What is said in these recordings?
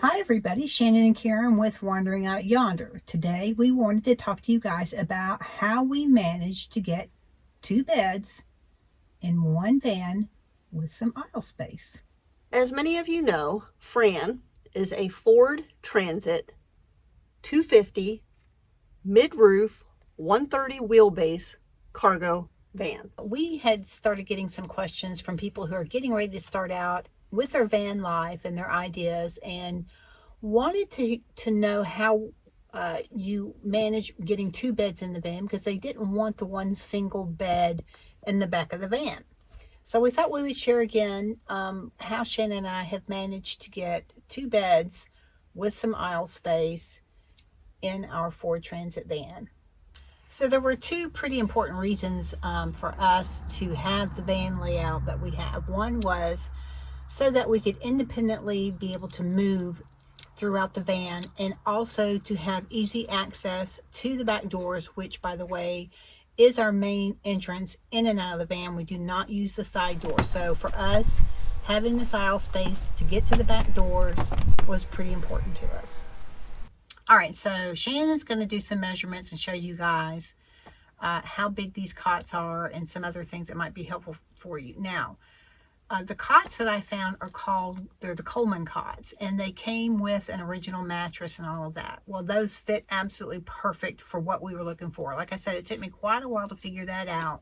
Hi everybody, Shannon and Karen with Wandering Out Yonder. Today we wanted to talk to you guys about how we managed to get 2 beds in one van with some aisle space. As many of you know, Fran is a Ford Transit 250 mid-roof 130 wheelbase cargo van. We had started getting some questions from people who are getting ready to start out with their van life and their ideas, and wanted to know how you manage getting 2 beds in the van, because they didn't want the one single bed in the back of the van. So we thought we would share again how Shannon and I have managed to get 2 beds with some aisle space in our Ford Transit van. So there were 2 pretty important reasons for us to have the van layout that we have. One was so that we could independently be able to move throughout the van, and also to have easy access to the back doors, which, by the way, is our main entrance in and out of the van. We do not use the side door. So for us, having this aisle space to get to the back doors was pretty important to us. All right, so Shannon's going to do some measurements and show you guys how big these cots are and some other things that might be helpful for you. Now, the cots that I found they're the Coleman cots, and they came with an original mattress and all of that. Well, those fit absolutely perfect for what we were looking for. Like I said, it took me quite a while to figure that out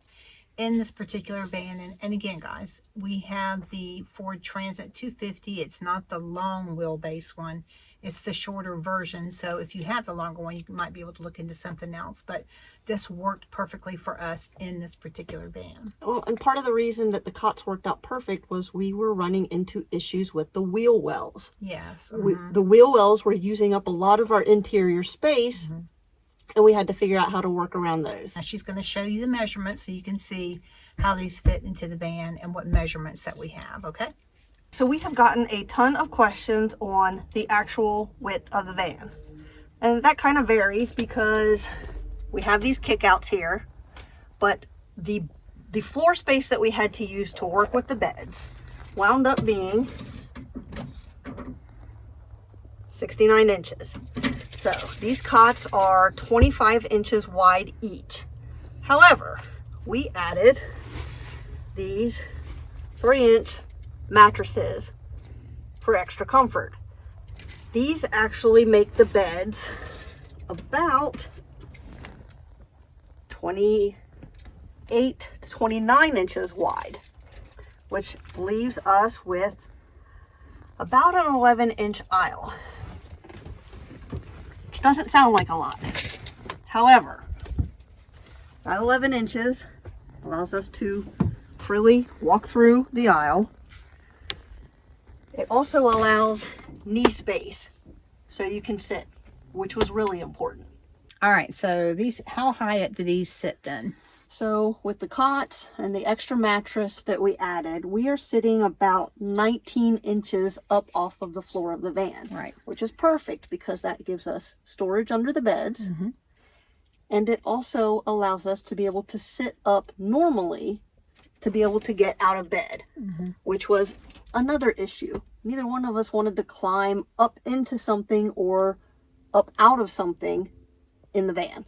in this particular van. And again, guys, we have the Ford Transit 250. It's not the long wheelbase one. It's the shorter version. So if you have the longer one, you might be able to look into something else. But this worked perfectly for us in this particular van. Well, and part of the reason that the cots worked out perfect was we were running into issues with the wheel wells. Yes. The wheel wells were using up a lot of our interior space, and we had to figure out how to work around those. Now she's going to show you the measurements so you can see how these fit into the van and what measurements that we have, okay? So we have gotten a ton of questions on the actual width of the van. And that kind of varies because we have these kickouts here, but the floor space that we had to use to work with the beds wound up being 69 inches. So these cots are 25 inches wide each. However, we added these 3-inch mattresses for extra comfort. These actually make the beds about 28 to 29 inches wide, which leaves us with about an 11-inch aisle, which doesn't sound like a lot. However, that 11 inches allows us to freely walk through the aisle. It also allows knee space so you can sit, which was really important. All right, so how high up do these sit then? So with the cots and the extra mattress that we added, we are sitting about 19 inches up off of the floor of the van. Right. Which is perfect because that gives us storage under the beds. And it also allows us to be able to sit up normally to be able to get out of bed, which was another issue. Neither one of us wanted to climb up into something or up out of something in the van.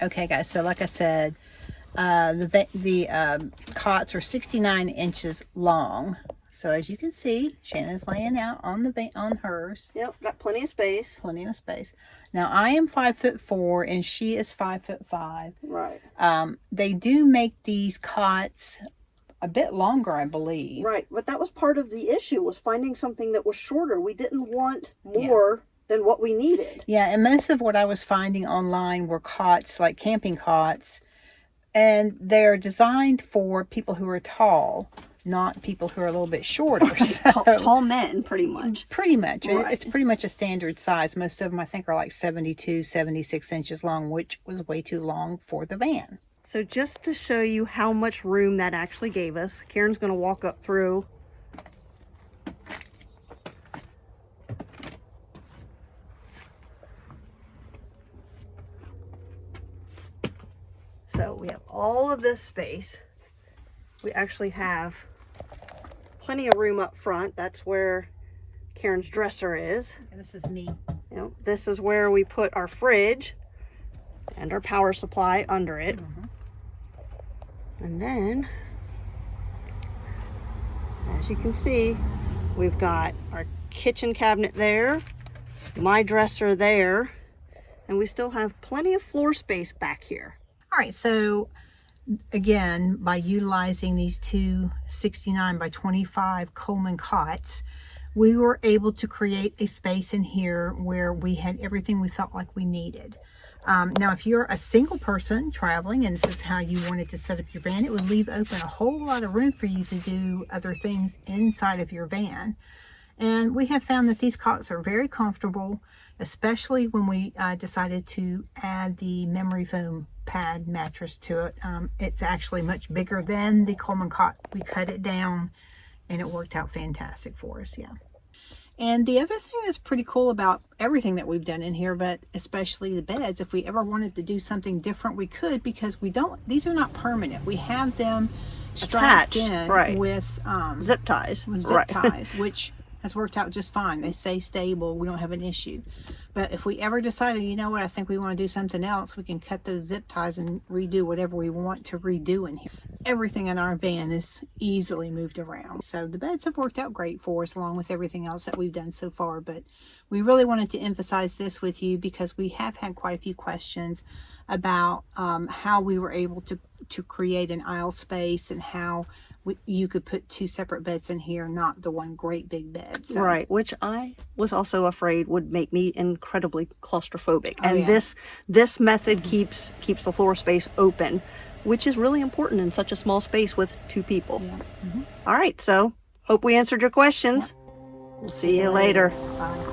Okay, guys, so like I said, the cots are 69 inches long. So as you can see, Shannon's laying out on hers. Yep, got plenty of space. Plenty of space. Now I am 5'4" and she is 5'5". Right. They do make these cots a bit longer, I believe. Right, but that was part of the issue, was finding something that was shorter. We didn't want more than what we needed. Yeah, and most of what I was finding online were cots, like camping cots, and they're designed for people who are tall, not people who are a little bit shorter. So, tall men, pretty much. Pretty much. Right. It's pretty much a standard size. Most of them, I think, are like 72, 76 inches long, which was way too long for the van. So just to show you how much room that actually gave us, Karen's going to walk up through. So we have all of this space. We actually have plenty of room up front. That's where Karen's dresser is. And this is me. You know, this is where we put our fridge and our power supply under it. And then, as you can see, we've got our kitchen cabinet there, my dresser there, and we still have plenty of floor space back here. All right, so again, by utilizing these two 69 by 25 Coleman cots, we were able to create a space in here where we had everything we felt like we needed. Now, if you're a single person traveling and this is how you wanted to set up your van, it would leave open a whole lot of room for you to do other things inside of your van. And we have found that these cots are very comfortable, especially when we decided to add the memory foam pad mattress to it. It's actually much bigger than the Coleman cot. We cut it down and it worked out fantastic for us, yeah. And the other thing that's pretty cool about everything that we've done in here, but especially the beds, if we ever wanted to do something different, we could, because we don't, these are not permanent. We have them strapped in with zip ties. Which has worked out just fine. They stay stable. We don't have an issue. But if we ever decided, you know what, I think we want to do something else, we can cut those zip ties and redo whatever we want to redo in here. Everything in our van is easily moved around. So the beds have worked out great for us, along with everything else that we've done so far. But we really wanted to emphasize this with you because we have had quite a few questions about how we were able to create an aisle space and how you could put two separate beds in here, not the one great big bed. So. Right, which I was also afraid would make me incredibly claustrophobic. And this method keeps the floor space open, which is really important in such a small space with two people. Yeah. All right, so hope we answered your questions. We'll see you later. Bye.